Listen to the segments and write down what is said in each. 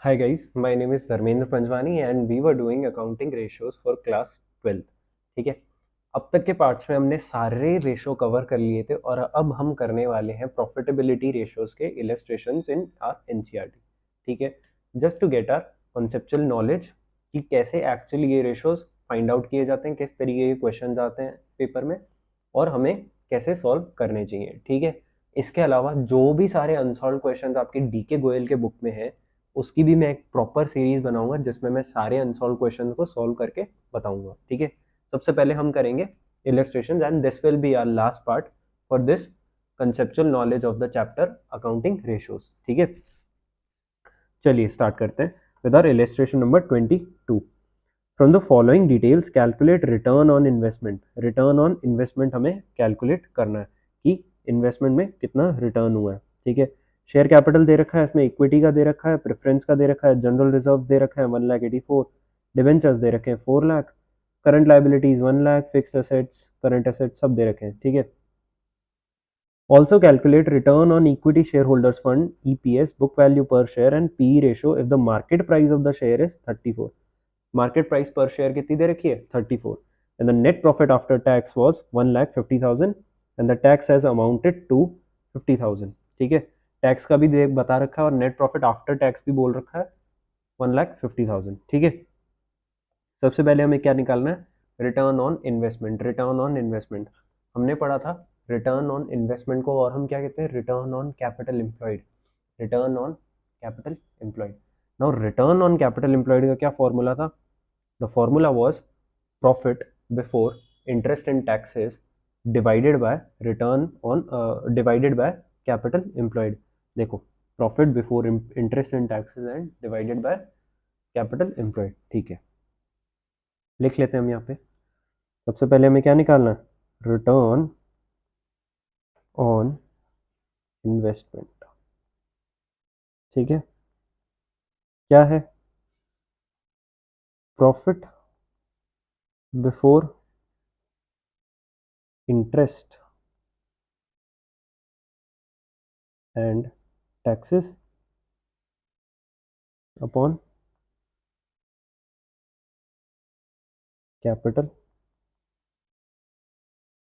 Hi guys, my name is Dharmendra Panjwani and we were doing accounting ratios for class 12th. ठीक है। अब तक के parts में हमने सारे रेशो कवर कर लिए थे और अब हम करने वाले हैं प्रॉफिटेबिलिटी रेशियोज के इलस्ट्रेशंस इन आर एनसीईआरटी। ठीक है। Just to get our conceptual knowledge कि कैसे एक्चुअली ये रेशियोज फाइंड आउट किए जाते हैं, किस तरीके के क्वेश्चंस आते हैं पेपर में और हमें कैसे सॉल्व करने चाहिए। ठीक है। इसके अलावा जो भी सारे अनसॉल्व क्वेश्चंस आपके डीके गोयल के बुक में है उसकी भी मैं एक प्रॉपर सीरीज बनाऊंगा जिसमें मैं सारे अनसॉल्व क्वेश्चंस को सॉल्व करके बताऊंगा। ठीक है। सबसे पहले हम करेंगे illustrations and this will be our last part for this conceptual knowledge of the chapter accounting ratios। ठीक है। चलिए स्टार्ट करते हैं with our illustration number 22। From the following details calculate return on investment. Return on investment हमें calculate करना है कि investment में कितना रिटर्न हुआ है। ठीक है। शेयर कैपिटल दे रखा है, इसमें इक्विटी का दे रखा है, प्रेफरेंस का दे रखा है, जनरल रिजर्व दे रखा है 1,84,000, डिवेंचर्स दे रखे हैं 4,00,000, current liabilities 1,00,000, fix assets current assets सब दे रखे हैं। ठीक है। Also calculate return on equity shareholders fund EPS, book value per share and PE ratio if the market price of the share is 34। Market price पर share कितनी दे रखी है 34 and the net profit after tax was 1,50,000 and the tax has amounted to 50,000। ठीक है। Tax का भी बता रखा है और नेट प्रॉफिट आफ्टर टैक्स भी बोल रखा है 1,50,000। ठीक है। सबसे पहले हमें क्या निकालना है, return on investment. Return on investment हमने पढ़ा था रिटर्न ऑन इन्वेस्टमेंट को और हम क्या कहते हैं return on capital employed. Return on capital employed. Now return on capital employed का क्या फॉर्मूला था, the formula was profit before interest and taxes divided by return on divided by capital employed। देखो profit before interest and taxes and divided by capital employed. ठीक है। लिख लेते हैं हम यहाँ पे। सबसे पहले हमें क्या निकालना है, रिटर्न ऑन इन्वेस्टमेंट। ठीक है। क्या है, profit before interest and taxes upon capital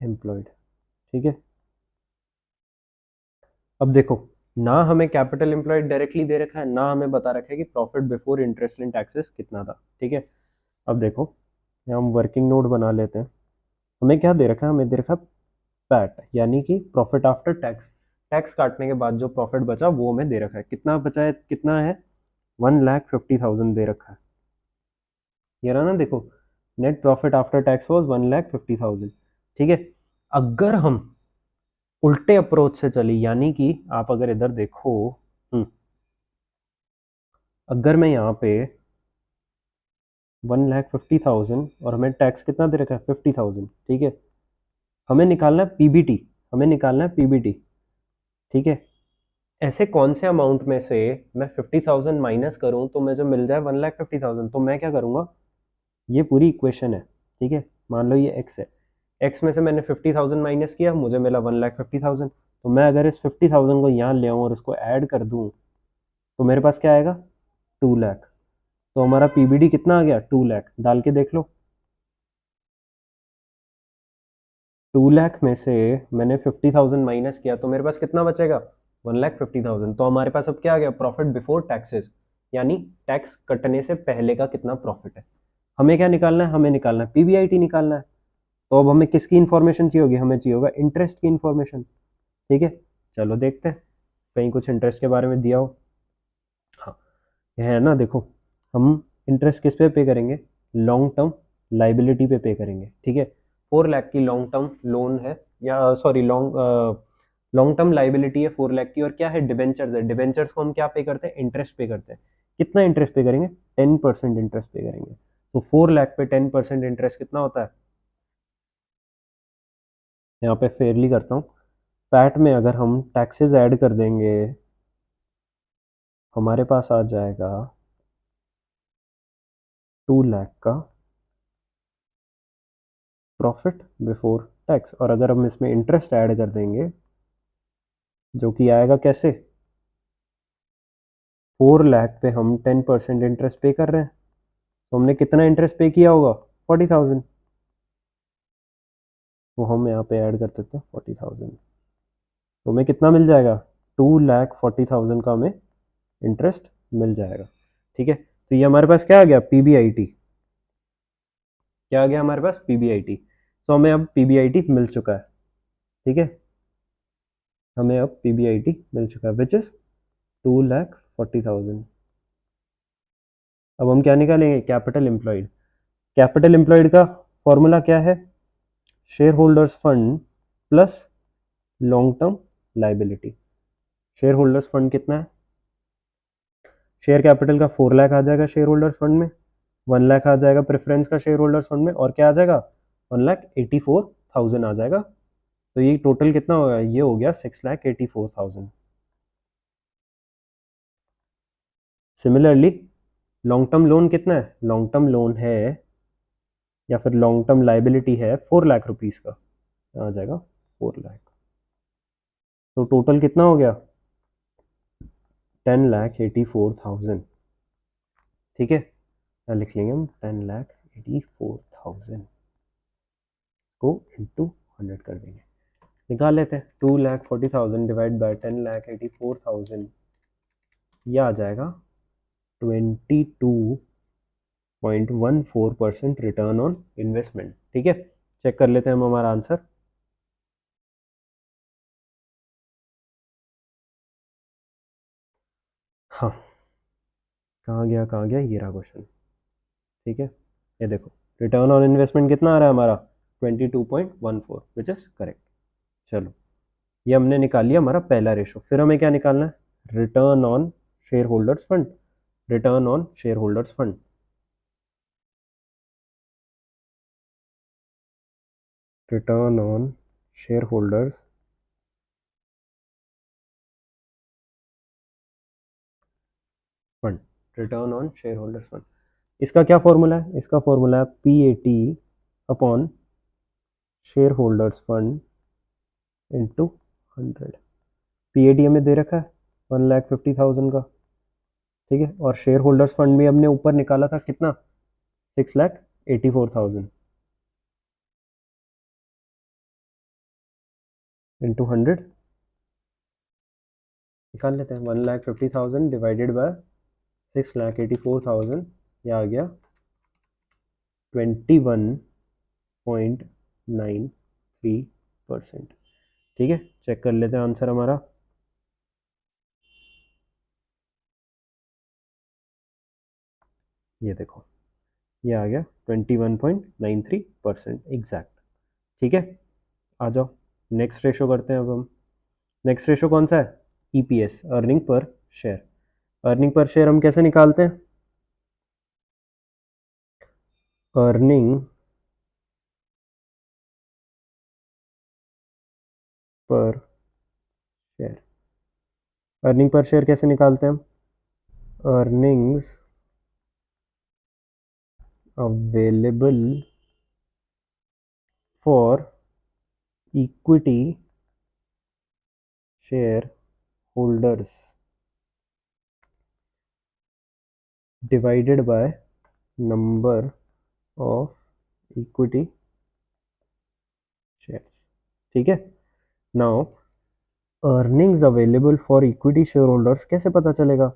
employed. ठीक है। अब देखो ना हमें कैपिटल एम्प्लॉयड डायरेक्टली दे रखा है ना हमें बता रखा है कि profit before interest and taxes कितना था। ठीक है। अब देखो यहाँ हम वर्किंग नोट बना लेते हैं। हमें क्या दे रखा है, हमें दे रखा है पैट यानी कि प्रॉफिट आफ्टर टैक्स। टैक्स काटने के बाद जो प्रॉफिट बचा वो हमें दे रखा है। कितना बचा है, कितना है 1,50,000 दे रखा है। ये रहा ना देखो, net profit after tax was 1,50,000। ठीक है। अगर हम उल्टे अप्रोच से चली यानी कि आप अगर इधर देखो, अगर मैं यहाँ पे 1,50,000 और हमें टैक्स कितना दे रखा है 50,000। ठीक है। हमें निकालना है पीबीटी। हमें निकालना है पीबीटी। ठीक है। ऐसे कौन से अमाउंट में से मैं 50,000 माइनस करूं तो मुझे मिल जाए 1,50,000। तो मैं क्या करूंगा, ये पूरी इक्वेशन है। ठीक है। मान लो ये एक्स है, एक्स में से मैंने 50,000 माइनस किया मुझे मिला 1,50,000। तो मैं अगर इस 50,000 को यहाँ ले आऊँ और उसको ऐड कर दूँ तो मेरे पास क्या आएगा 2,00,000। तो हमारा पीबीडी कितना आ गया 2,00,000। डाल के देख लो, 2,00,000 में से मैंने 50,000 माइनस किया तो मेरे पास कितना बचेगा 1,50,000। तो हमारे पास अब क्या आ गया, प्रॉफिट बिफोर टैक्सेस यानी टैक्स कटने से पहले का कितना प्रॉफिट है। हमें क्या निकालना है, हमें निकालना है पीबीआईटी निकालना है। तो अब हमें किसकी इंफॉर्मेशन चाहिए होगी, हमें चाहिए होगा इंटरेस्ट की इंफॉर्मेशन। ठीक है। चलो देखते हैं कहीं कुछ इंटरेस्ट के बारे में दिया हो। हाँ यह है ना, देखो हम इंटरेस्ट किस पे करेंगे, लॉन्ग टर्म लाइबिलिटी पे करेंगे। ठीक है। 4,00,000 की लॉन्ग टर्म लोन है या sorry long long term liability है 4,00,000 की और क्या है डिबेंचर्स है। डिबेंचर्स को हम क्या पे करते हैं, इंटरेस्ट पे करते हैं। कितना इंटरेस्ट पे करेंगे 10% इंटरेस्ट पे करेंगे। तो 4,00,000 पे 10% इंटरेस्ट कितना होता है, यहाँ पे फेयरली करता हूँ। पैट में अगर हम टैक्सेस ऐड कर देंगे हमारे पास आ जाएगा 2,00,000 का प्रॉफिट बिफोर टैक्स। और अगर हम इसमें इंटरेस्ट ऐड कर देंगे जो कि आएगा कैसे, 4 लाख पे हम 10% इंटरेस्ट पे कर रहे हैं, तो हमने कितना इंटरेस्ट पे किया होगा? 40,000। तो हम यहाँ पे ऐड कर देते हैं 40,000, तो हमें कितना मिल जाएगा? 2,40,000 का हमें इंटरेस्ट मिल जाएगा। ठीक है, तो ये हमारे पास क्या आ गया? पीबीआईटी। क्या आ गया हमारे पास? पीबीआईटी। तो हमें अब पीबीआईटी मिल चुका है। ठीक है, हमें अब पीबीआईटी मिल चुका है विच इज 2,40,000। अब हम क्या निकालेंगे? Capital employed. कैपिटल एम्प्लॉयड का फॉर्मूला क्या है? Share holders fund plus long term liability. Share holders fund कितना है? शेयर कैपिटल का 4 लाख आ जाएगा शेयर होल्डर्स फंड में, 1 लाख आ जाएगा प्रेफरेंस का शेयर होल्डर्स फंड में, और क्या आ जाएगा? 1,84,000 आ जाएगा। तो ये टोटल कितना होगा? ये हो गया 6,84,000। सिमिलरली लॉन्ग टर्म लोन कितना है? लॉन्ग टर्म लोन है या फिर लॉन्ग टर्म लाइबिलिटी है 4 लाख रुपीस का, आ जाएगा 4 लाख। तो टोटल कितना हो गया? 10,84,000। ठीक है, लिख लेंगे हम 10,84,000 को इंटू 100 कर देंगे, निकाल लेते हैं। 2,40,000 डिवाइड बाय 10,84,000, यह आ जाएगा 22.14% रिटर्न ऑन इन्वेस्टमेंट। ठीक है, चेक कर लेते हैं हम हमारा आंसर। हाँ, कहाँ गया कहाँ गया, ये रहा क्वेश्चन। ठीक है, ये देखो, रिटर्न ऑन इन्वेस्टमेंट कितना आ रहा है हमारा? 22.14, विच इज करेक्ट। चलो, ये हमने निकाल लिया हमारा पहला रेशो। फिर हमें क्या निकालना है? Return on share holders fund. Return on share holders fund, return on share holders fund, return on share holders fund. इसका क्या फॉर्मूला है? इसका फॉर्मूला है P A T upon share holders fund into 100। P A T हमें दे रखा है 1,50,000 का। ठीक है, और शेयर होल्डर्स फंड भी हमने ऊपर निकाला था कितना? 6,84,000 इंटू 100, निकाल लेते हैं। 1,50,000 डिवाइडेड बाय 6,84,000, यह आ गया 21.93%। ठीक है, चेक कर लेते हैं आंसर हमारा। ये देखो, ये आ गया 21.93% एग्जैक्ट। ठीक है, आ जाओ, नेक्स्ट रेशो करते हैं अब हम। नेक्स्ट रेशो कौन सा है? EPS, earning per share. Earning per share हम कैसे निकालते हैं? Earning per share, earning per share कैसे निकालते हैं हम? Earnings available for equity share holders divided by number of equity shares. ठीक है, now earnings available for equity share holders कैसे पता चलेगा?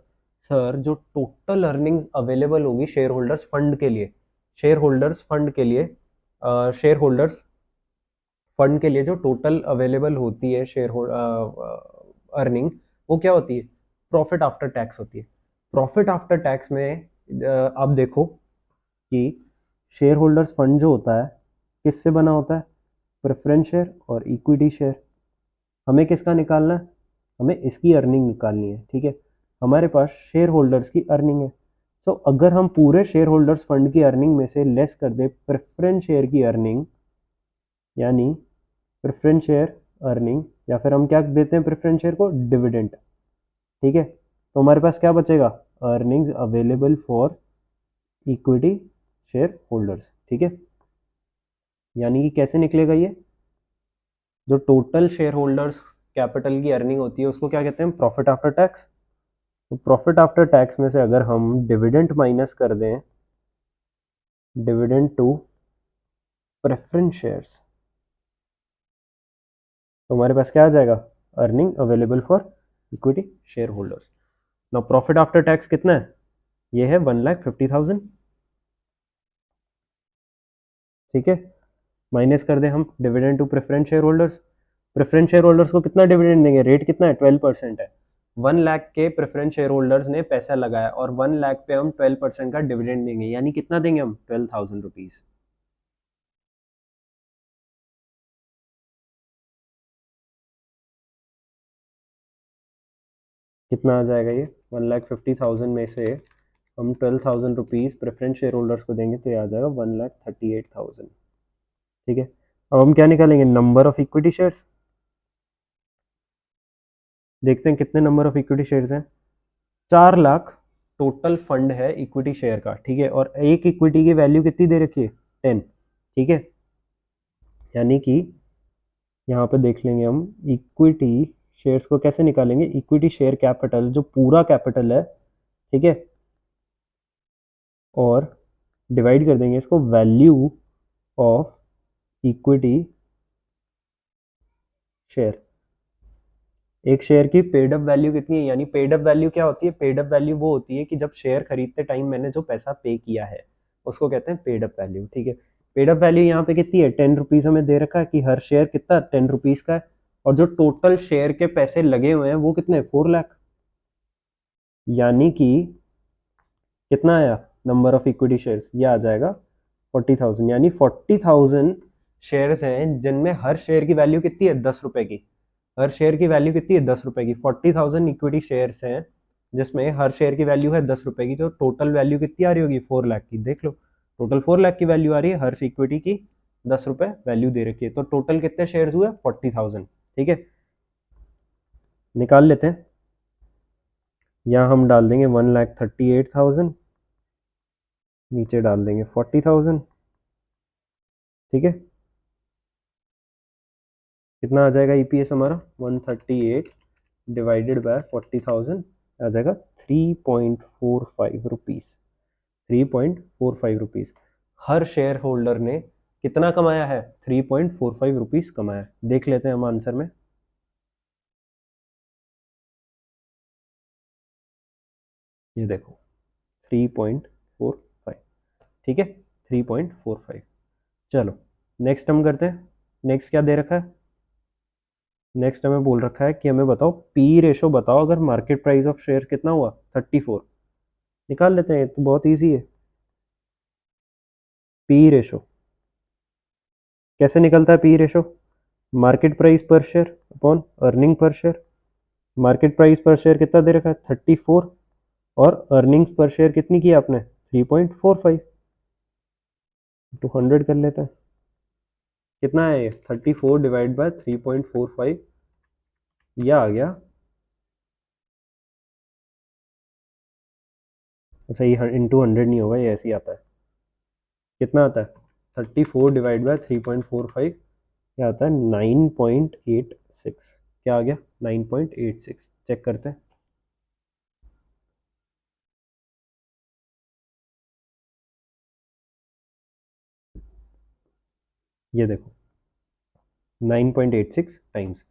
सर, जो टोटल अर्निंग्स अवेलेबल होगी शेयर होल्डर्स फंड के लिए, शेयर होल्डर्स फंड के लिए, शेयर होल्डर्स फंड के लिए जो टोटल अवेलेबल होती है शेयर अर्निंग, वो क्या होती है? प्रॉफिट आफ्टर टैक्स होती है। प्रॉफिट आफ्टर टैक्स में आप देखो कि शेयर होल्डर्स फंड जो होता है किससे बना होता है? प्रेफरेंस शेयर और इक्विटी शेयर। हमें किसका निकालना है? हमें इसकी अर्निंग निकालनी है। ठीक है, हमारे पास शेयर होल्डर्स की अर्निंग है। सो अगर हम पूरे शेयर होल्डर्स फंड की अर्निंग में से लेस कर दे प्रेफरेंस शेयर की अर्निंग, यानी प्रेफरेंस शेयर अर्निंग, या फिर हम क्या देते हैं प्रेफरेंस शेयर को? डिविडेंड। ठीक है, तो हमारे पास क्या बचेगा? Earnings available for equity share holders. ठीक है, यानी कि कैसे निकलेगा ये? जो टोटल शेयर होल्डर्स कैपिटल की अर्निंग होती है उसको क्या कहते हैं? Profit after tax. तो प्रॉफिट आफ्टर टैक्स में से अगर हम डिविडेंड माइनस कर दें, डिविडेंड टू प्रेफरेंस शेयर्स, तो हमारे पास क्या आ जाएगा, earning available for equity share holders. Now profit after tax कितना है, ये है 1,50,000, ठीक है। माइनस कर दें हम dividend to preference share holders, preference share holders को कितना डिविडेंड देंगे, रेट कितना है, 12% है। 1 लाख के प्रेफरेंस शेयर होल्डर्स ने पैसा लगाया और 1 लाख पे हम 12% का डिविडेंड देंगे, यानी कितना देंगे हम, 12,000 रुपीज। कितना आ जाएगा ये, 1,50,000 में से हम 12,000 रुपीज प्रेफरेंस शेयर होल्डर्स को देंगे तो ये आ जाएगा 1,38,000, ठीक है। अब हम क्या निकालेंगे, नंबर ऑफ इक्विटी शेयर्स, देखते हैं कितने नंबर ऑफ इक्विटी शेयर्स हैं। 4 लाख टोटल फंड है इक्विटी शेयर का, ठीक है, और एक इक्विटी की वैल्यू कितनी दे रखी है, 10, ठीक है। यानी कि यहाँ पे देख लेंगे हम इक्विटी शेयर्स को कैसे निकालेंगे, इक्विटी शेयर कैपिटल जो पूरा कैपिटल है, ठीक है, और डिवाइड कर देंगे इसको वैल्यू ऑफ इक्विटी शेयर। एक शेयर की पेड अप वैल्यू कितनी है, यानी पेड अप वैल्यू क्या होती है, पेड अप वैल्यू वो होती है कि जब शेयर खरीदते टाइम मैंने जो पैसा पे किया है उसको कहते हैं पेड अप वैल्यू, ठीक है। पेड अप वैल्यू यहाँ पे कितनी है, 10 रुपीज हमें दे रखा है कि हर शेयर कितना 10 रुपीज का है, और जो टोटल शेयर के पैसे लगे हुए हैं वो कितने, 4 लाख, यानी कि कितना आया, नंबर ऑफ इक्विटी शेयर्स ये आ जाएगा 40,000, यानी 40,000 शेयर्स हैं जिनमें हर शेयर की वैल्यू कितनी है, 10 रुपए की। हर शेयर की वैल्यू कितनी है, 10 रुपए की। 40,000 इक्विटी शेयर्स हैं जिसमें हर शेयर की वैल्यू है 10 रुपए की, तो टोटल वैल्यू कितनी आ रही होगी, 4 लाख की। देख लो, टोटल 4 लाख की वैल्यू आ रही है, हर इक्विटी की 10 रुपए वैल्यू दे रखी है, तो टोटल कितने शेयर्स हुए, 40,000, ठीक है। निकाल लेते हैं, यहाँ हम डाल देंगे 1,38,000, नीचे डाल देंगे 40,000, ठीक है। कितना आ जाएगा ईपीएस हमारा, 138 डिवाइडेड बाय 40,000 आ जाएगा 3.45 रुपीज़, 3.45 रुपीज़। हर शेयर होल्डर ने कितना कमाया है, 3.45 रुपीज़ कमाया है। देख लेते हैं हम आंसर में, ये देखो 3.45, ठीक है, 3.45। चलो नेक्स्ट हम करते हैं, नेक्स्ट क्या दे रखा है, नेक्स्ट हमें बोल रखा है कि हमें बताओ पी रेशो बताओ अगर मार्केट प्राइस ऑफ शेयर कितना हुआ, 34। निकाल लेते हैं, तो बहुत ईजी है। पी रेशो कैसे निकलता है, पी रेशो मार्केट प्राइस पर share upon earning per share. Market price पर शेयर कितना दे रखा है, 34, और अर्निंग्स पर शेयर कितनी की आपने, 3.45, टू 100 कर लेते हैं। कितना है ये, 34 डिवाइड बाय 3.45, यह आ गया, अच्छा ये इंटू 100 नहीं होगा, ये ऐसे ही आता है। कितना आता है, 34 डिवाइड बाय 3.45, क्या आता है, 9.86। क्या आ गया, 9.86। चेक करते हैं, ये देखो 9.86 टाइम्स।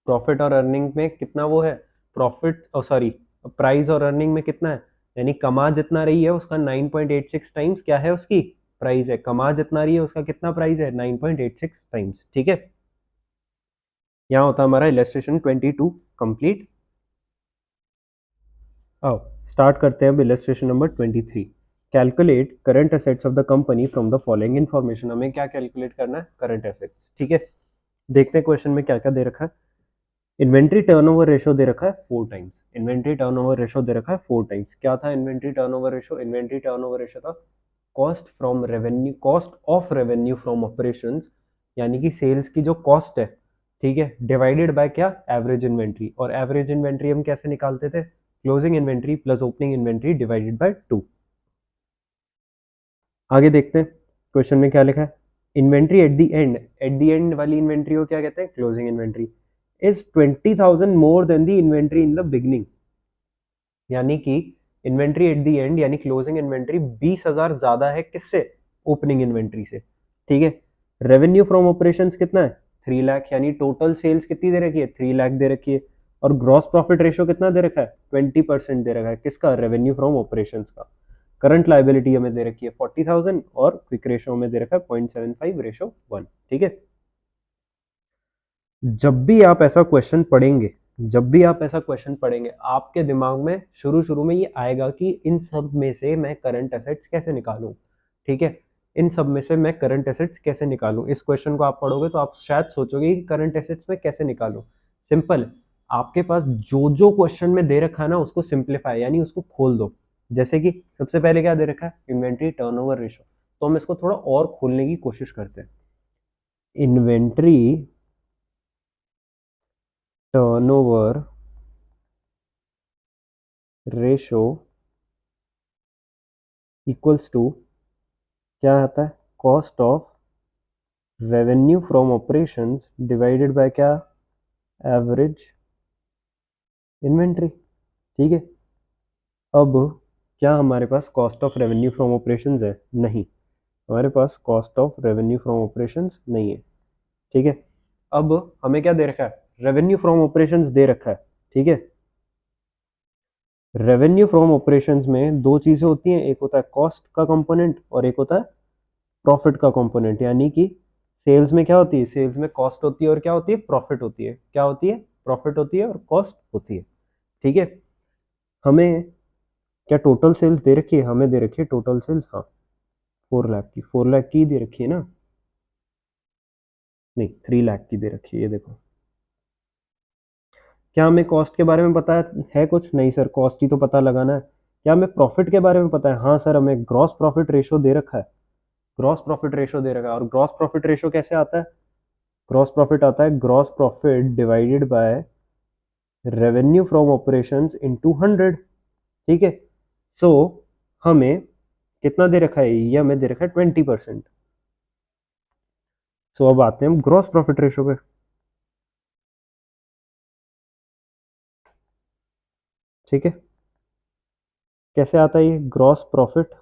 प्रॉफिट और अर्निंग में कितना वो है, प्रॉफिट और सॉरी प्राइस और अर्निंग में कितना है, यानी कमा जितना रही है उसका 9.86 टाइम्स क्या है, उसकी प्राइस है। कमा जितना रही है उसका कितना प्राइस है, 9.86 टाइम्स, ठीक है। यहाँ होता है हमारा इलस्ट्रेशन 22 कंप्लीट। आओ स्टार्ट करते हैं अब illustration number 23। Calculate current assets of the company from the following information. हमें क्या कैलकुलेट करना है, करंट एसेट्स, ठीक है। देखते हैं क्वेश्चन में क्या क्या दे रखा है। इन्वेंट्री टर्नओवर रेशो दे रखा है 4 टाइम्स। इन्वेंट्री टर्नओवर रेशो दे रखा है 4 टाइम्स। क्या था inventory turnover ratio, inventory turnover ratio था cost from revenue, cost of revenue from operations, यानी कि सेल्स की जो कॉस्ट है, ठीक है, डिवाइडेड बाय क्या, एवरेज इन्वेंट्री। और एवरेज इन्वेंट्री हम कैसे निकालते थे, closing inventory plus opening inventory divided by 2। आगे देखते हैं क्वेश्चन में क्या लिखा है। इन्वेंट्री एट द एंड वाली इन्वेंट्री को क्या कहते हैं, closing inventory. Is 20,000 more than the inventory in the beginning. यानी कि इन्वेंट्री एट दी एंड यानी क्लोजिंग इन्वेंट्री 20,000 ज्यादा है किससे, ओपनिंग इन्वेंट्री से। ठीक है, रेवेन्यू फ्रॉम ऑपरेशंस कितना है, 3 लाख, यानी टोटल सेल्स कितनी दे रखी है, 3 लाख दे रखी है। और ग्रॉस प्रॉफिट रेशियो कितना दे रखा है, 20% दे रखा है, किसका, रेवेन्यू फ्रॉम ऑपरेशंस का। करंट लाइबिलिटी हमें दे रखी है 40,000 और क्विक रेशियो में दे रखा है 0.75:1। ठीक है, जब भी आप ऐसा क्वेश्चन पढ़ेंगे, जब भी आप ऐसा क्वेश्चन पढ़ेंगे, आपके दिमाग में शुरू शुरू में ये आएगा कि इन सब में से मैं करंट एसेट्स कैसे निकालूं। ठीक है, इन सब में से मैं करंट एसेट्स कैसे निकालूं, इस क्वेश्चन को आप पढ़ोगे तो आप शायद सोचोगे कि करंट एसेट्स में कैसे निकालूं। सिंपल, आपके पास जो जो क्वेश्चन में दे रखा है ना, उसको सिंप्लीफाई यानी उसको खोल दो। जैसे कि सबसे पहले क्या दे रखा है, इन्वेंट्री टर्नओवर रेशो, तो हम इसको थोड़ा और खोलने की कोशिश करते हैं। Inventory turnover ratio equals to क्या आता है, cost of revenue from operations divided by क्या, एवरेज इन्वेंट्री। ठीक है, अब क्या हमारे पास cost of revenue from operations है, नहीं, हमारे पास cost of revenue from operations नहीं है। ठीक है, अब हमें क्या दे रखा है, रेवेन्यू फ्रॉम ऑपरेशंस दे रखा है। ठीक है, रेवेन्यू फ्रॉम ऑपरेशंस में दो चीजें होती हैं, एक होता है कॉस्ट का कंपोनेंट और एक होता है प्रॉफिट का कंपोनेंट। यानी कि सेल्स में क्या होती है, सेल्स में कॉस्ट होती है और क्या होती है, प्रॉफिट होती है। क्या होती है, प्रॉफिट होती है और कॉस्ट होती है। ठीक है, हमें क्या टोटल सेल्स दे रखी है, हमें दे रखी है टोटल सेल्स, हाँ 4 लाख की, 4 लाख की दे रखी है ना, नहीं 3 लाख की दे रखी है, ये देखो। क्या हमें कॉस्ट के बारे में पता है कुछ, नहीं सर, कॉस्ट ही तो पता लगाना है। क्या हमें प्रॉफिट के बारे में पता है, हाँ सर, हमें ग्रॉस प्रॉफिट रेशो दे रखा है, ग्रॉस प्रॉफिट रेशो दे रखा है। और ग्रॉस प्रॉफिट रेशो कैसे आता है, ग्रॉस प्रॉफिट आता है gross profit divided by revenue from operations into 100। ठीक है, सो हमें कितना दे रखा है, ये हमें दे रखा है 20%। सो अब आते हैं हम ग्रॉस प्रॉफिट रेशो पे। ठीक है, कैसे आता है ये, ग्रॉस प्रॉफिट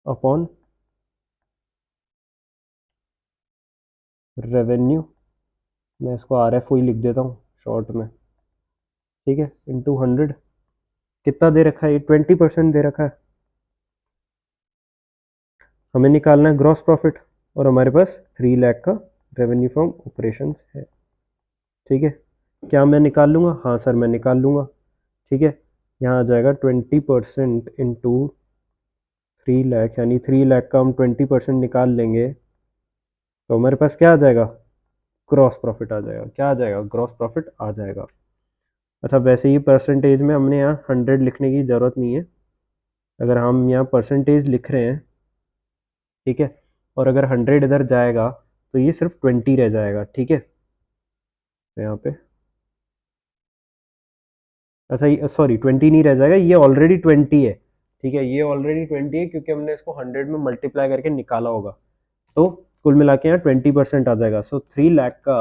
अपॉन रेवेन्यू, मैं इसको आर एफ ओ ही लिख देता हूँ शॉर्ट में। ठीक है, इंटू 100, कितना दे रखा है, ये 20% दे रखा है। हमें निकालना है ग्रॉस प्रॉफिट और हमारे पास 3 लाख का रेवेन्यू फ्रॉम ऑपरेशंस है। ठीक है, क्या मैं निकाल लूँगा, हाँ सर मैं निकाल लूँगा। ठीक है, यहाँ आ जाएगा 20% इंटू 3 लाख, यानी 3 लाख का हम 20% निकाल लेंगे तो हमारे पास क्या आ जाएगा, ग्रॉस प्रॉफिट आ जाएगा। क्या आ जाएगा, ग्रॉस प्रॉफिट आ जाएगा। अच्छा, वैसे ही परसेंटेज में हमने यहाँ 100 लिखने की ज़रूरत नहीं है, अगर हम यहाँ परसेंटेज लिख रहे हैं, ठीक है, और अगर 100 इधर जाएगा तो ये सिर्फ 20 रह जाएगा। ठीक है, तो यहाँ पे, अच्छा ये सॉरी 20 नहीं रह जाएगा, ये ऑलरेडी 20 है। ठीक है, ये ऑलरेडी 20 है क्योंकि हमने इसको 100 में मल्टीप्लाई करके निकाला होगा। तो कुल मिला के यहाँ 20% आ जाएगा। सो 3 लाख का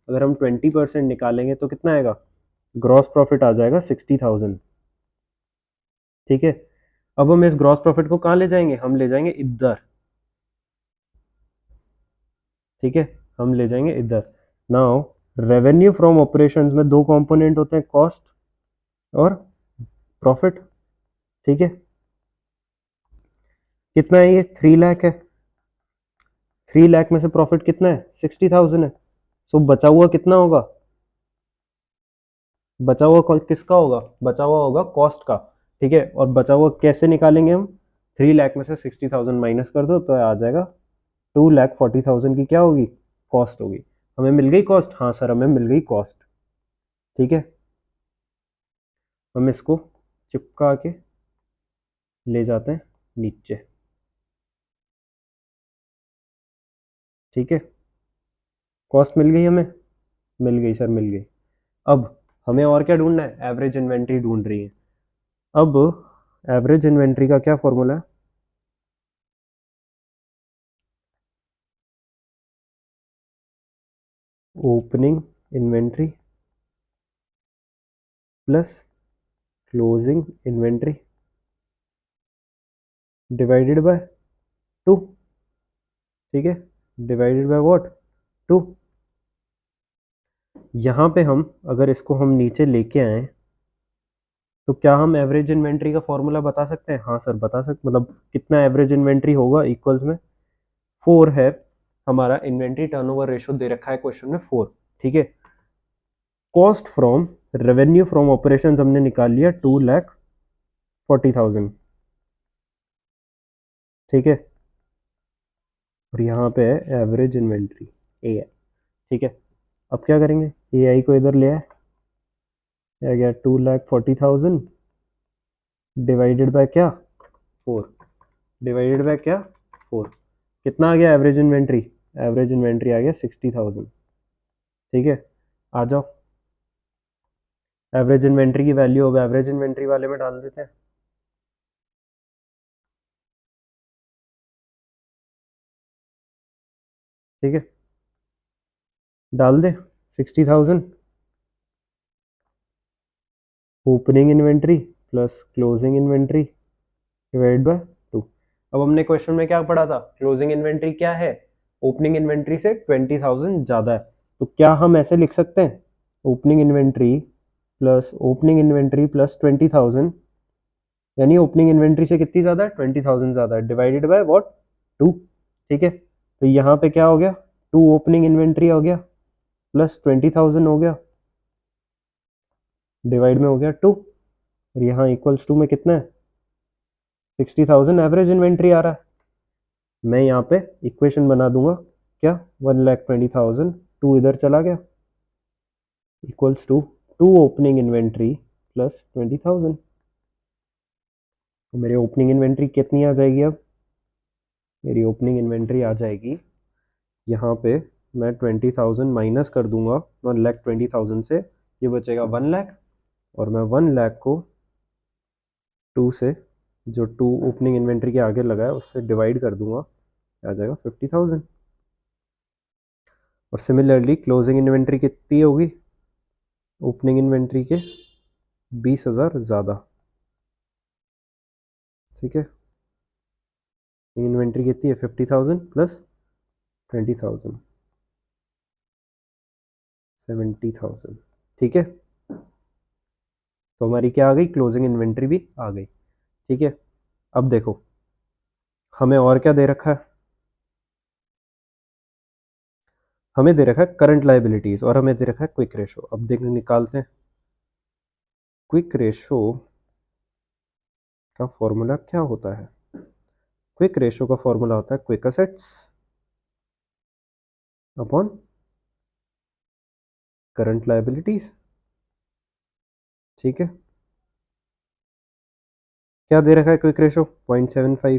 अगर हम 20% निकालेंगे तो कितना आएगा, ग्रॉस प्रॉफिट आ जाएगा 60,000। ठीक है, अब हम इस ग्रॉस प्रॉफिट को कहाँ ले जाएंगे, हम ले जाएंगे इधर। ठीक है, हम ले जाएंगे इधर। नाउ रेवेन्यू फ्रॉम ऑपरेशंस में दो कंपोनेंट होते हैं, कॉस्ट और प्रॉफिट। ठीक है, कितना है ये, 3 लाख है, 3 लाख में से प्रॉफिट कितना है, 60,000 है। सो बचा हुआ कितना होगा, बचा हुआ किसका होगा, बचा हुआ होगा कॉस्ट का। ठीक है, और बचा हुआ कैसे निकालेंगे हम, 3 लाख में से 60,000 माइनस कर दो तो आ जाएगा 2,40,000 की क्या होगी, कॉस्ट होगी। हमें मिल गई कॉस्ट, हाँ सर हमें मिल गई कॉस्ट। ठीक है, हम इसको चिपका के ले जाते हैं नीचे। ठीक है, कॉस्ट मिल गई हमें, मिल गई सर, मिल गई। अब हमें और क्या ढूंढना है, एवरेज इन्वेंट्री ढूंढ रही है। अब एवरेज इन्वेंट्री का क्या फॉर्मूला है, opening inventory plus closing inventory divided by 2, ठीक है, डिवाइडेड बाय व्हाट, 2। यहाँ पे हम अगर इसको हम नीचे लेके आए तो क्या हम एवरेज इन्वेंट्री का फॉर्मूला बता सकते हैं? हाँ सर बता सकते, मतलब कितना एवरेज इन्वेंट्री होगा इक्वल्स में 4 है। हमारा इन्वेंट्री टर्नओवर रेशियो दे रखा है क्वेश्चन में 4, ठीक है। Cost from revenue from operations हमने निकाल लिया 2,40,000, ठीक है। और यहाँ पे है एवरेज इन्वेंट्री ए आई, ठीक है। अब क्या करेंगे, ए आई को इधर ले आए, आ गया 2,40,000 डिवाइडेड बाय क्या, 4, डिवाइडेड बाय क्या, 4। कितना आ गया एवरेज इन्वेंट्री? एवरेज इन्वेंट्री आ गया 60,000, ठीक है। आ जाओ, एवरेज इन्वेंट्री की वैल्यू अब एवरेज इन्वेंट्री वाले में डाल देते हैं, ठीक है। डाल दे 60,000 opening inventory plus closing inventory divide by 2। अब हमने क्वेश्चन में क्या पढ़ा था, क्लोजिंग इन्वेंट्री क्या है, ओपनिंग इन्वेंट्री से 20,000 ज़्यादा है। तो क्या हम ऐसे लिख सकते हैं, ओपनिंग इन्वेंट्री प्लस 20,000, यानी ओपनिंग इन्वेंट्री से कितनी ज़्यादा है, 20,000 ज़्यादा है, डिवाइडेड बाय व्हाट, 2, ठीक है। तो यहाँ पे क्या हो गया, 2 ओपनिंग इन्वेंट्री हो गया प्लस 20,000 हो गया, डिवाइड में हो गया 2, और यहाँ इक्वल्स टू में कितना है, 60,000 एवरेज इन्वेंट्री आ रहा है। मैं यहाँ पे इक्वेशन बना दूंगा, क्या, 1,20,000, 2 इधर चला गया, equals to 2 opening inventory plus 20,000। तो मेरी ओपनिंग इन्वेंट्री कितनी आ जाएगी अब, मेरी ओपनिंग इन्वेंट्री आ जाएगी, यहाँ पे मैं 20,000 माइनस कर दूंगा 1,20,000 से, ये बचेगा 1,00,000, और मैं 1,00,000 को 2 से, जो 2 ओपनिंग इन्वेंट्री के आगे लगा है उससे डिवाइड कर दूंगा, आ जाएगा 50,000। और सिमिलरली क्लोजिंग इन्वेंट्री कितनी होगी, ओपनिंग इन्वेंट्री के 20,000 ज़्यादा, ठीक है। इन्वेंट्री कितनी है, 50,000 प्लस 20,000, 70,000, ठीक है। तो हमारी क्या आ गई, क्लोजिंग इन्वेंट्री भी आ गई, ठीक है। अब देखो हमें और क्या दे रखा है, हमें दे रखा है करंट लाइबिलिटीज और हमें दे रखा है क्विक रेशो। अब देख निकालते हैं, क्विक रेशो का फॉर्मूला क्या होता है, क्विक रेशो का फॉर्मूला होता है quick assets upon current liabilities, ठीक है। क्या दे रखा है क्विक रेशो 0.75,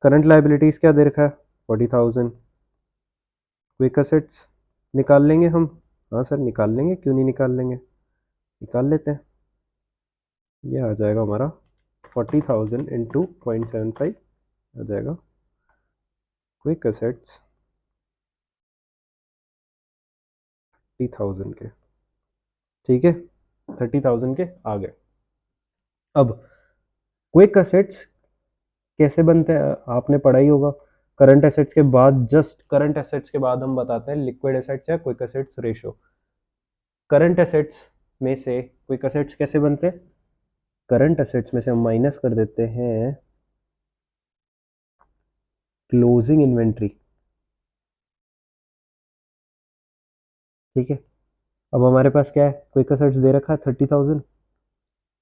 करंट लाइबिलिटीज क्या दे रखा है 40,000, क्विक असेट्स निकाल लेंगे हम, हाँ सर निकाल लेंगे, क्यों नहीं निकाल लेंगे, निकाल लेते हैं। ये आ जाएगा हमारा 40,000 इंटू 0.75, आ जाएगा क्विक असेट्स 30,000 के, ठीक है, 30,000 के आ गए। अब क्विक असेट्स कैसे बनते हैं, आपने पढ़ा ही होगा, करंट एसेट्स के बाद, जस्ट करंट एसेट्स के बाद हम बताते हैं लिक्विड एसेट्स या quick assets ratio. Current assets में से क्विक एसेट्स कैसे बनते हैं, करंट एसेट्स में से हम माइनस कर देते हैं क्लोजिंग इन्वेंट्री, ठीक है। अब हमारे पास क्या है, क्विक एसेट्स दे रखा है 30,000,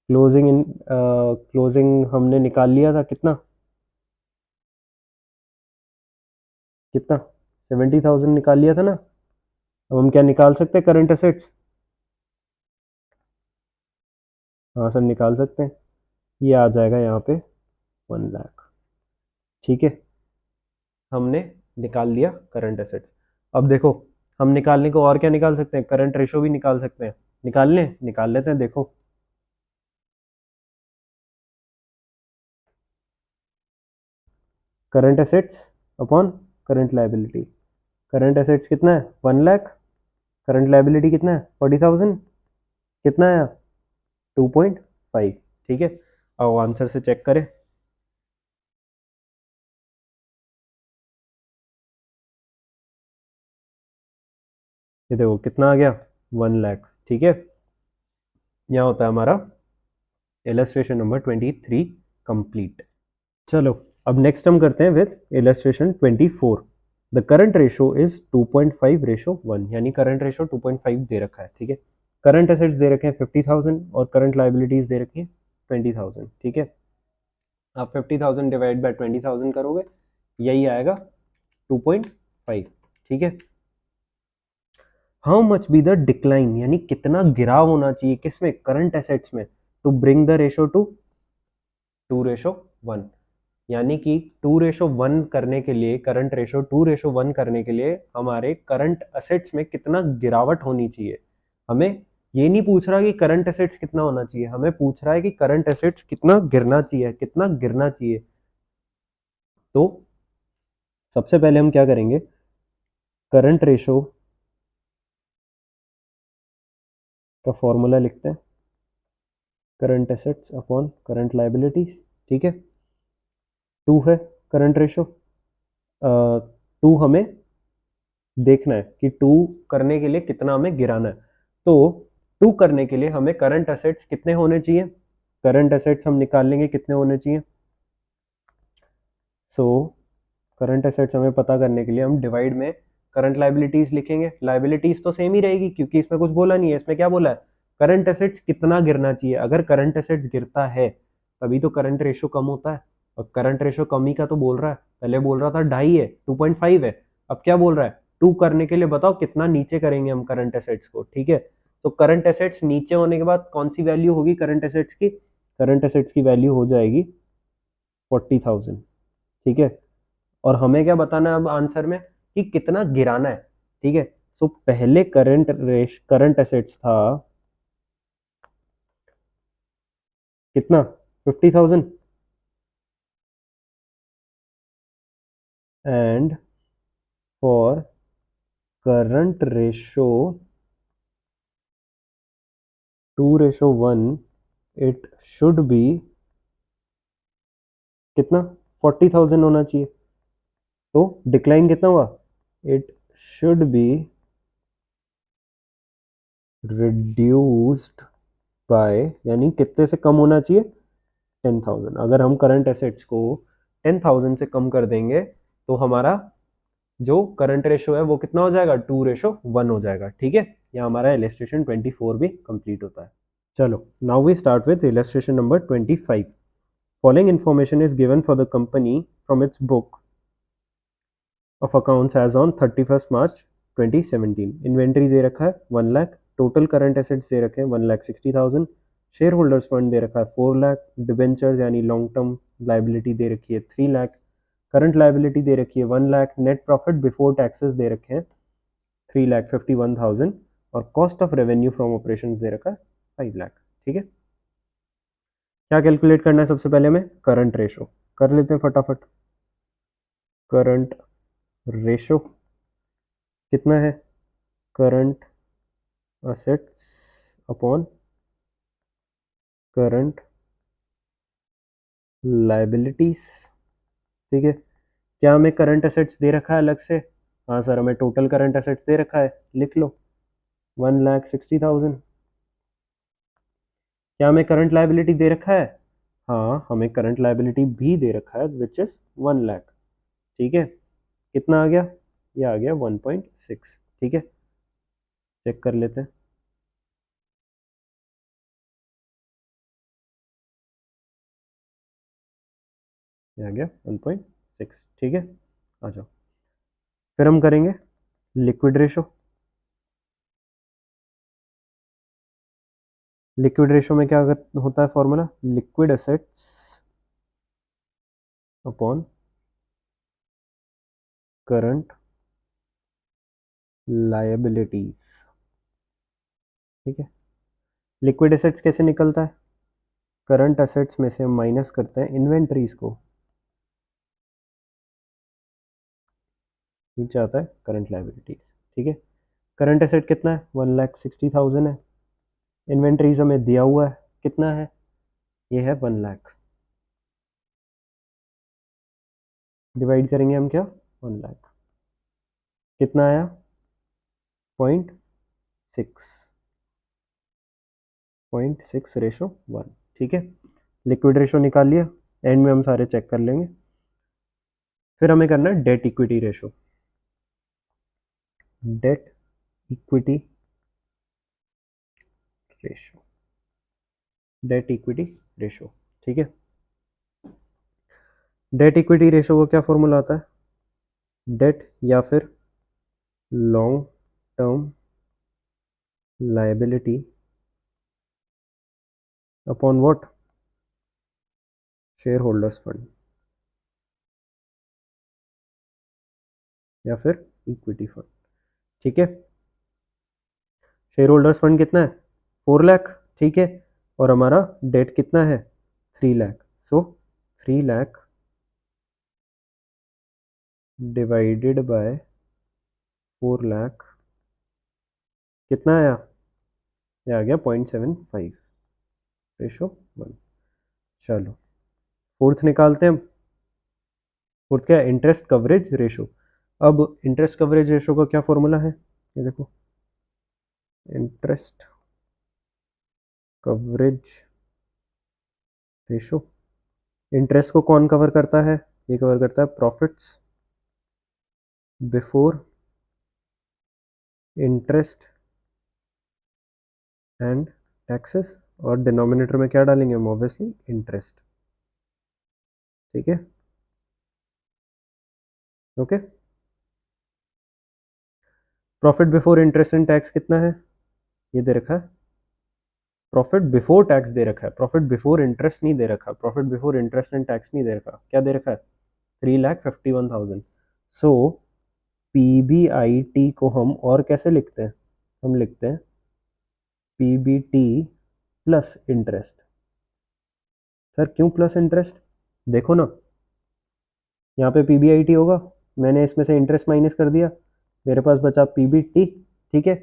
क्लोजिंग हमने निकाल लिया था कितना, कितना 70,000 निकाल लिया था ना। अब हम क्या निकाल सकते हैं, करंट एसेट्स, हाँ सर निकाल सकते हैं, ये आ जाएगा यहाँ पे 1,00,000, ठीक है। हमने निकाल लिया करंट एसेट्स। अब देखो हम निकालने को और क्या निकाल सकते हैं, करंट रेशो भी निकाल सकते हैं, निकाल लेते हैं, देखो current assets upon current liability, current assets कितना है 1,00,000, करंट लाइबिलिटी कितना है 40,000, कितना है 2 पॉइंट 5। ठीक है, आओ आंसर से चेक करें। ये देखो कितना आ गया, 1 लाख। ठीक है, यहाँ होता है हमारा इलस्ट्रेशन नंबर 23 कंप्लीट। चलो अब नेक्स्ट हम करते हैं with illustration 24। The current ratio is 2.5:1, यानी करंट रेशो 2.5 दे रखा है। ठीक है, करंट एसेट्स दे रखे हैं 50,000 और करंट लाइबिलिटीज दे रखी है 20,000। ठीक है, आप 50,000 डिवाइड बाय 20,000 करोगे, यही आएगा 2.5। ठीक है, how much be the decline, यानी कितना गिराव होना चाहिए किसमें, करंट एसेट्स में, to bring the ratio to 2:1। यानी कि 2:1 करने के लिए, करंट रेशो 2:1 करने के लिए हमारे करंट असेट्स में कितना गिरावट होनी चाहिए। हमें ये नहीं पूछ रहा कि करंट एसेट्स कितना होना चाहिए, हमें पूछ रहा है कि करंट एसेट्स कितना गिरना चाहिए, कितना गिरना चाहिए। तो सबसे पहले हम क्या करेंगे, करंट रेशो का फॉर्मूला लिखते हैं, current assets upon current liabilities. ठीक है, 2 है करंट रेशो, 2 हमें देखना है कि 2 करने के लिए कितना हमें गिराना है। तो 2 करने के लिए हमें करंट एसेट्स कितने होने चाहिए, करंट एसेट्स हम निकाल लेंगे कितने होने चाहिए। सो करंट एसेट्स हमें पता करने के लिए हम डिवाइड में करंट लाइबिलिटीज लिखेंगे। लाइबिलिटीज तो सेम ही रहेगी क्योंकि इसमें कुछ बोला नहीं है, इसमें क्या बोला है, करंट एसेट्स कितना गिरना चाहिए। अगर करंट एसेट्स गिरता है तभी तो करंट रेशो कम होता है, और करंट रेशो कमी का तो बोल रहा है, पहले बोल रहा था 2.5 है, 2.5 है, अब क्या बोल रहा है, 2 करने के लिए बताओ कितना नीचे करेंगे हम करंट एसेट्स को। ठीक है, तो करंट एसेट्स नीचे होने के बाद कौन सी वैल्यू होगी करंट एसेट्स की, करंट एसेट्स की वैल्यू हो जाएगी 40,000। ठीक है, और हमें क्या बताना है अब आंसर में, कि कितना गिराना है। ठीक है, सो पहले करंट एसेट्स था कितना, 50,000, and for current ratio 2:1 it should be कितना, 40,000 होना चाहिए। तो डिक्लाइन कितना हुआ, it should be reduced by, यानी कितने से कम होना चाहिए, 10,000। अगर हम करंट एसेट्स को 10,000 से कम कर देंगे तो हमारा जो करंट रेशो है वो कितना हो जाएगा, 2:1 हो जाएगा। ठीक है, यहाँ हमारा इलस्ट्रेशन 24 भी कंप्लीट होता है। चलो now we start with illustration number 25। Following information is given for the company from its book of accounts as on 31 March 2017। Inventory दे रखा है 1 लाख, टोटल करंट एसेट्स दे रखे हैं 1,60,000, शेयर होल्डर्स फंड दे रखा है 4 लाख, डिबेंचर्स यानी लॉन्ग टर्म लाइबिलिटी दे रखी है 3 लाख, करंट लाइबिलिटी दे रखी है 1 lakh, net profit before taxes दे रखे हैं 3,51,000, और cost of revenue from operation दे रखा है 5 लाख। ठीक है, क्या कैलकुलेट करना है, सबसे पहले हमें करंट रेशो कर लेते हैं फटाफट। करंट रेशो कितना है, current assets upon current liabilities. ठीक है, क्या हमें करंट असेट्स दे रखा है अलग से, हाँ सर हमें टोटल करंट असेट्स दे रखा है, लिख लो 1,60,000। क्या हमें करंट लाइबिलिटी दे रखा है, हाँ हमें करंट लाइबिलिटी भी दे रखा है विच इज 1 लाख। ठीक है, कितना आ गया, ये आ गया 1.6। ठीक है, चेक कर लेते हैं, ये आ गया 1.6। ठीक है, आ जाओ फिर हम करेंगे लिक्विड रेशो। लिक्विड रेशो में क्या होता है formula, liquid assets upon current liabilities. ठीक है, लिक्विड एसेट्स कैसे निकलता है, करंट एसेट्स में से हम माइनस करते हैं इन्वेंट्रीज को, नीचे आता है करंट लायबिलिटीज। ठीक है, करंट एसेट कितना है, 1,60,000 है, इन्वेंट्रीज हमें दिया हुआ है कितना है, ये है 1 लाख, डिवाइड करेंगे हम क्या 1 लाख, कितना आया 0.6 ठीक है। लिक्विड रेशो निकाल लिया, एंड में हम सारे चेक कर लेंगे। फिर हमें करना है debt equity ratio, debt equity ratio, debt equity ratio, ठीक है। डेट इक्विटी रेशो का क्या फॉर्मूला आता है, डेट या फिर long term liability upon what, share holders fund या फिर इक्विटी फंड, ठीक है। शेयर होल्डर्स फंड कितना है 4 लाख, ठीक है, और हमारा डेट कितना है 3 लाख, सो 3 लाख डिवाइडेड बाय 4 लाख कितना आया, ये आ गया 0.75 रेशो 1। चलो फोर्थ निकालते हैं हम। फोर्थ क्या है, इंटरेस्ट कवरेज रेशो। अब इंटरेस्ट कवरेज रेशो का क्या फॉर्मूला है, ये देखो, इंटरेस्ट कवरेज रेशो, इंटरेस्ट को कौन कवर करता है, ये कवर करता है profits before interest and taxes, और डिनोमिनेटर में क्या डालेंगे हम, ऑब्वियसली इंटरेस्ट, ठीक है, okay. Profit before interest and tax कितना है, ये दे रखा है, प्रॉफिट बिफोर टैक्स दे रखा है, प्रॉफिट बिफोर इंटरेस्ट नहीं दे रखा, profit before interest and tax नहीं दे रखा, क्या दे रखा है 3,51,000। सो पीबीआईटी को हम और कैसे लिखते हैं, हम लिखते हैं पीबीटी प्लस इंटरेस्ट। सर क्यों प्लस इंटरेस्ट, देखो ना, यहाँ पे पीबीआईटी होगा, मैंने इसमें से इंटरेस्ट माइनस कर दिया, मेरे पास बचा पीबीटी, ठीक है।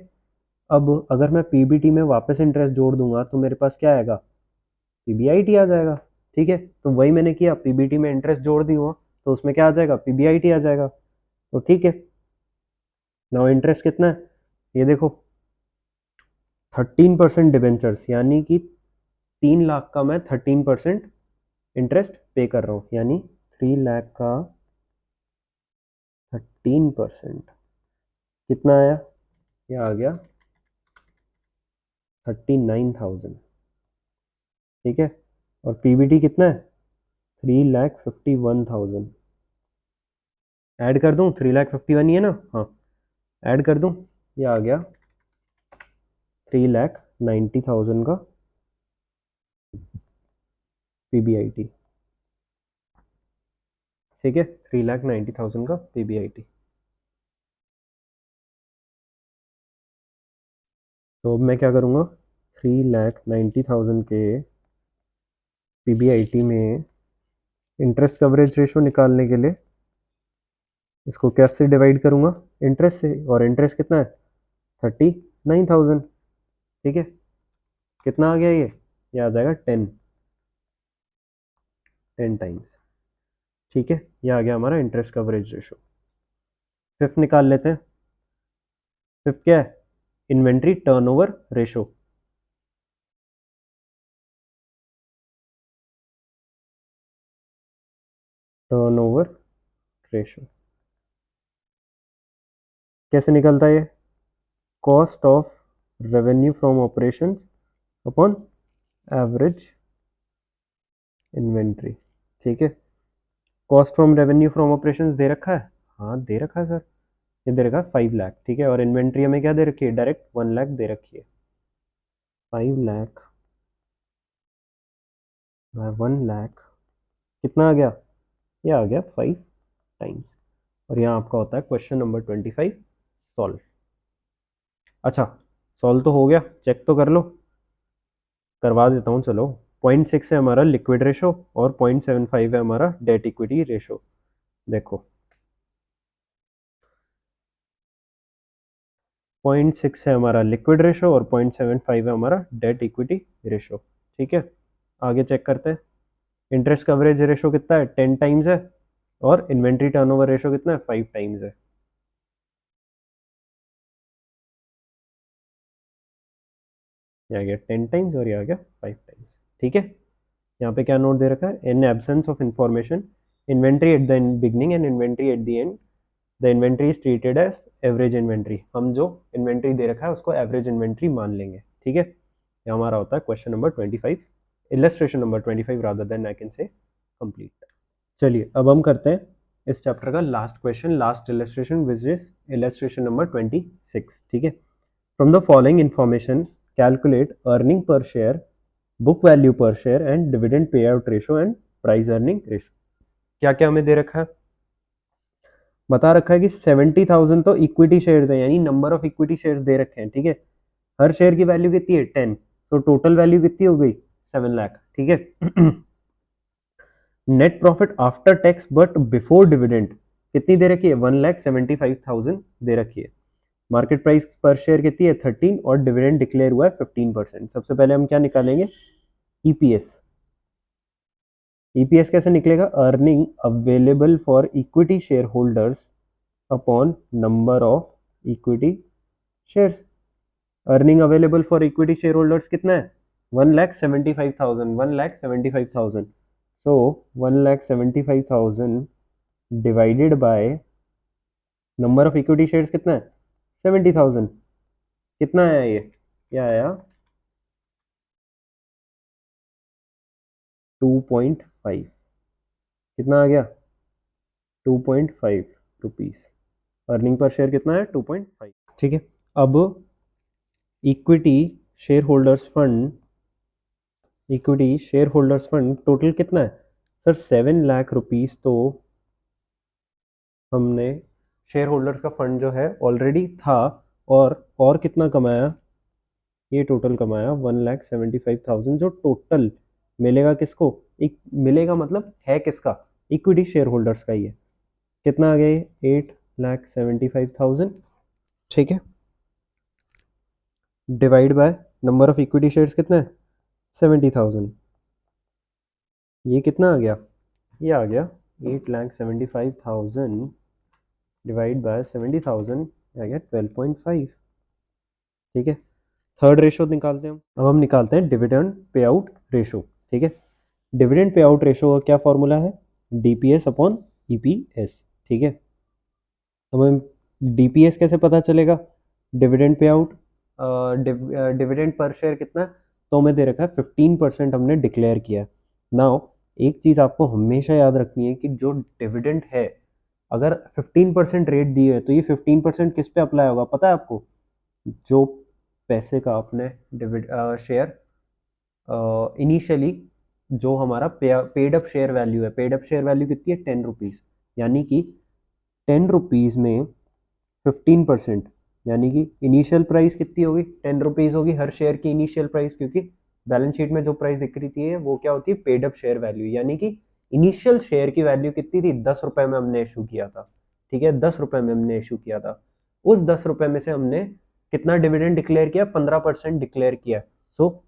अब अगर मैं पीबीटी में वापस इंटरेस्ट जोड़ दूंगा तो मेरे पास क्या आएगा, पीबीआईटी आ जाएगा, ठीक है। तो वही मैंने किया, पीबीटी में इंटरेस्ट जोड़ दी हुआ तो उसमें क्या आ जाएगा, पीबीआईटी आ जाएगा, तो ठीक है। नाउ इंटरेस्ट कितना है, ये देखो 13% डिबेंचर्स, यानी कि 3 लाख का मैं 13% इंटरेस्ट पे कर रहा हूँ, यानी 3 लाख का 13% कितना आया, ये आ गया 39,000, ठीक है। और पीबीटी कितना है 3,51,000, ऐड कर दूं, 3,51 ही है ना, हाँ, ऐड कर दूं, ये आ गया 3,90,000 का पीबीआईटी, ठीक है, 3,90,000 का पीबीआईटी। तो अब मैं क्या करूँगा, 3,90,000 के पीबीआईटी में इंटरेस्ट कवरेज रेशो निकालने के लिए इसको कैसे डिवाइड करूँगा, इंटरेस्ट से, और इंटरेस्ट कितना है 39,000, ठीक है। कितना आ गया ये आ जाएगा 10 टाइम्स, ठीक है। ये आ गया हमारा इंटरेस्ट कवरेज रेशो। फिफ्थ निकाल लेते हैं, फिफ्थ क्या है, inventory turnover ratio. Turnover ratio कैसे निकलता है, ये cost of revenue from operations upon average inventory, ठीक है। Cost from revenue from operations दे रखा है, हाँ दे रखा है सर, ये दे रखा है 5 लाख, ठीक है। और इन्वेंट्री हमें क्या दे रखी है, डायरेक्ट 1 लाख दे रखी है, 5 लाख बाय 1 लाख कितना आ गया, ये आ गया 5 टाइम्स। और यहाँ आपका होता है क्वेश्चन नंबर 25 सॉल्व। अच्छा सॉल्व तो हो गया, चेक तो कर लो, करवा देता हूँ चलो। 0.6 है हमारा लिक्विड रेशो और 0.75 है हमारा डेट इक्विटी रेशो। देखो 0.6 है हमारा लिक्विड रेशो और 0.75 है हमारा डेट इक्विटी रेशो, ठीक है। आगे चेक करते हैं। इंटरेस्ट कवरेज रेशो कितना है, 10 टाइम्स है, और इन्वेंट्री टर्नओवर रेशो कितना है, 5 टाइम्स है। ये आ गया 10 टाइम्स और ये आ गया 5 टाइम्स। ठीक है, यहाँ पे क्या नोट दे रखा है, in absence of information inventory at the beginning and inventory at the end, the inventory is treated as average inventory. हम जो इन्वेंट्री दे रखा है उसको एवरेज इन्वेंट्री मान लेंगे। ठीक है, ये हमारा होता है question number 25, illustration number 25 rather than I can say complete. चलिए अब हम करते हैं इस चैप्टर का last question, last illustration, which is illustration number 26। ठीक है, from the following information calculate earning per share, book value per share and dividend pay out ratio and price earning ratio. क्या क्या हमें दे रखा है, बता रखा है कि 70,000 तो इक्विटी शेयर्स है, यानी नंबर ऑफ इक्विटी शेयर्स दे रखे हैं। ठीक है, हर शेयर की वैल्यू कितनी है, 10, तो टोटल वैल्यू कितनी हो गई, 7 लाख। ठीक है, net profit after tax but before dividend कितनी दे रखी है, 1,75,000 दे रखी है। मार्केट प्राइस पर शेयर कितनी है, 13, और डिविडेंड डिक्लेयर हुआ है 15%। सबसे पहले हम क्या निकालेंगे, ईपीएस। ईपीएस कैसे निकलेगा, earning available for equity share holders upon number of equity shares. Earning available for equity share holders कितना है, 1,75,000, 1,75,000। सो 1,75,000 divided by number of equity shares कितना है, 70,000। कितना आया ये आया 2.5। कितना आ गया, 2.5 रुपीज। अर्निंग पर शेयर कितना है, 2.5। ठीक है, अब equity share holders fund, equity share holders fund total कितना है सर, 7 लाख रुपीज। तो हमने शेयर होल्डर्स का फंड जो है ऑलरेडी था, और कितना कमाया, ये टोटल कमाया 1,75,000, जो टोटल मिलेगा किसको, एक मिलेगा मतलब है किसका, इक्विटी शेयर होल्डर्स का ही है। कितना आ गया ये, 8,75,000। ठीक है, divide by number of equity shares कितना है, 70,000। ये कितना आ गया, ये आ गया 8,75,000 डिवाइड बाय 70,000, आ गया 12.5। ठीक है, थर्ड रेशो निकालते हैं हम। अब हम निकालते हैं डिविडेंड पे आउट रेशो। ठीक है, डिविडेंड पे आउट रेशो का क्या फॉर्मूला है, डीपीएस अपॉन ईपीएस। ठीक है, हमें डीपीएस कैसे पता चलेगा, dividend pay out, dividend per share कितना है, तो हमें दे रखा है 15% हमने डिक्लेयर किया। नाउ एक चीज़ आपको हमेशा याद रखनी है कि जो डिविडेंड है, अगर 15% रेट दी है तो ये 15% किस पे अप्लाई होगा पता है आपको, जो पैसे का आपने डिविड शेयर इनिशियली, जो हमारा पेड अप शेयर वैल्यू है, पेड अप शेयर वैल्यू कितनी है, 10 रुपीज़। यानी कि 10 रुपीज़ में 15%, यानी कि इनिशियल प्राइस कितनी होगी, 10 रुपीज़ होगी हर शेयर की इनिशियल प्राइस, क्योंकि बैलेंस शीट में जो प्राइस दिख रही थी वो क्या होती है, पेड अप शेयर वैल्यू। यानी कि इनिशियल शेयर की वैल्यू कितनी थी, 10 रुपए में हमने इशू किया था। ठीक है, 10 रुपए में हमने इशू किया था। उस 10 रुपए में से हमने कितना डिविडेंड डिक्लेयर किया, 15% डिक्लेयर किया। सो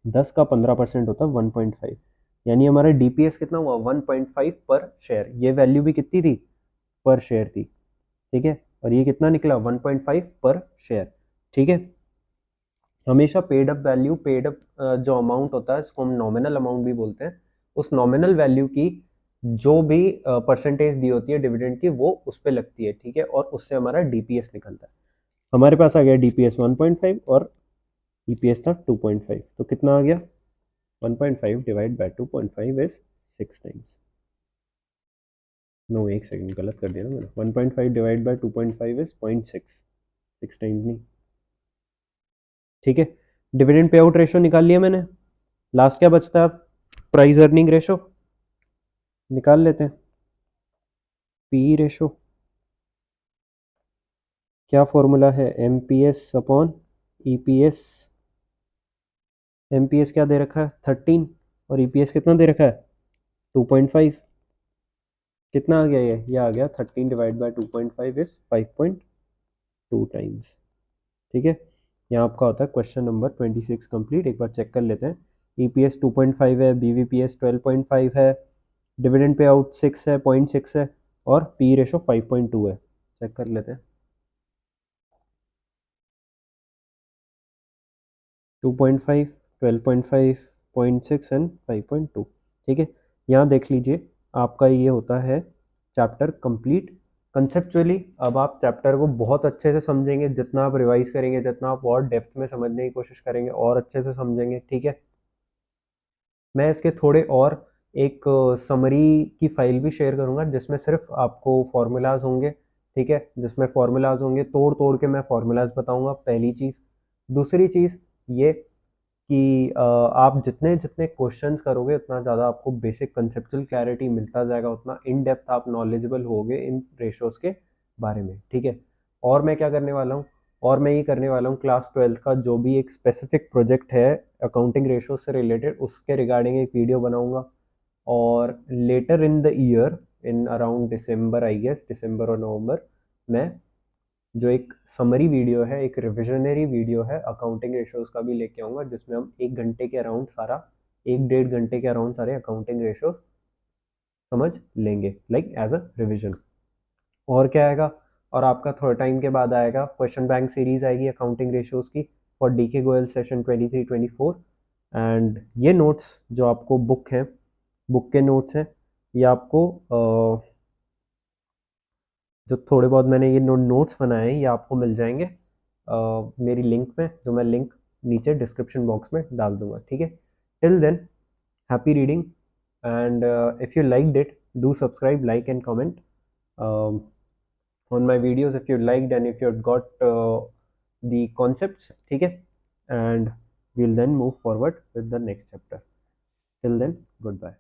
10 का 15% होता है 1.5, यानी हमारा डीपीएस कितना हुआ, 1.5 पर शेयर। ये वैल्यू भी कितनी थी, पर शेयर थी। ठीक है, और ये कितना निकला, 1.5 पर शेयर। ठीक है, हमेशा paid up value, paid up जो अमाउंट होता है इसको हम नॉमिनल अमाउंट भी बोलते हैं, उस नॉमिनल वैल्यू की जो भी परसेंटेज दी होती है डिविडेंड की, वो उस पर लगती है। ठीक है, और उससे हमारा डीपीएस निकलता है। हमारे पास आ गया डीपीएस 1.5 और ईपीएस था 2.5, तो कितना आ गया, 1.5 divide by 2.5 is 6 times. No, एक सेकंड, गलत कर दिया ना मैंने, 1.5 डिवाइड बाय 2.5 इज 0.6, 6 टाइम्स नहीं। ठीक है, डिविडेंड पे आउट रेशो निकाल लिया मैंने। लास्ट क्या बचता है, प्राइस अर्निंग रेशो निकाल लेते हैं। पी रेशो क्या फॉर्मूला है, एमपीएस अपॉन ईपीएस। एमपीएस क्या दे रखा है, 13, और ईपीएस कितना दे रखा है, 2.5। कितना आ गया ये आ गया 13 डिवाइड बाय 2.5 इज 5.2 टाइम्स। ठीक है, यहाँ आपका होता है क्वेश्चन नंबर 26 कंप्लीट। एक बार चेक कर लेते हैं EPS 2.5 है, BVPS 12.5 है, डिविडेंड पे आउट 6 है, 0.6 है, और पी रेशो 5.2 है। चेक कर लेते हैं। 2.5, 12.5, 0.6 एंड 5.2। ठीक है, यहाँ देख लीजिए आपका ये होता है चैप्टर कंप्लीट कंसेप्चुअली। अब आप चैप्टर को बहुत अच्छे से समझेंगे, जितना आप रिवाइज करेंगे, जितना आप और डेप्थ में समझने की कोशिश करेंगे, और अच्छे से समझेंगे। ठीक है, मैं इसके थोड़े और एक समरी की फाइल भी शेयर करूंगा, जिसमें सिर्फ आपको फॉर्मूलाज होंगे। ठीक है, जिसमें फॉर्मूलाज होंगे, तोड़ तोड़ के मैं फॉर्मूलाज बताऊंगा, पहली चीज़। दूसरी चीज़ ये कि आप जितने जितने क्वेश्चंस करोगे, उतना ज़्यादा आपको बेसिक कंसेप्चुअल क्लैरिटी मिलता जाएगा, उतना इन डेप्थ आप नॉलेजेबल होगे इन रेशोज़ के बारे में। ठीक है, और मैं क्या करने वाला हूँ, और मैं ये करने वाला हूँ क्लास 12 का जो भी एक स्पेसिफिक प्रोजेक्ट है अकाउंटिंग रेशो से रिलेटेड, उसके रिगार्डिंग एक वीडियो बनाऊंगा। और later in the year, in around December, I guess December और नवंबर, मैं जो एक समरी वीडियो है, एक रिविजनरी वीडियो है अकाउंटिंग रेशियोज का भी लेके आऊंगा, जिसमें हम 1 घंटे के अराउंड सारा, 1 डेढ़ घंटे के अराउंड सारे अकाउंटिंग रेशियोज समझ लेंगे, लाइक एज अ रिविजन। और क्या आएगा, और आपका थोड़ा टाइम के बाद आएगा क्वेश्चन बैंक सीरीज आएगी अकाउंटिंग रेशियोज की for DK Goyal session 23-24। And ये नोट्स जो आपको बुक है, बुक के नोट्स हैं, ये आपको जो थोड़े बहुत मैंने ये नोट्स बनाए हैं, ये आपको मिल जाएंगे मेरी लिंक में, जो मैं लिंक नीचे डिस्क्रिप्शन बॉक्स में डाल दूंगा। ठीक है, till than happy reading, and if you liked it, do subscribe, like and comment on my videos if you liked, and if you got the concepts. ठीक है, and we'll then move forward with the next chapter. Till then, goodbye.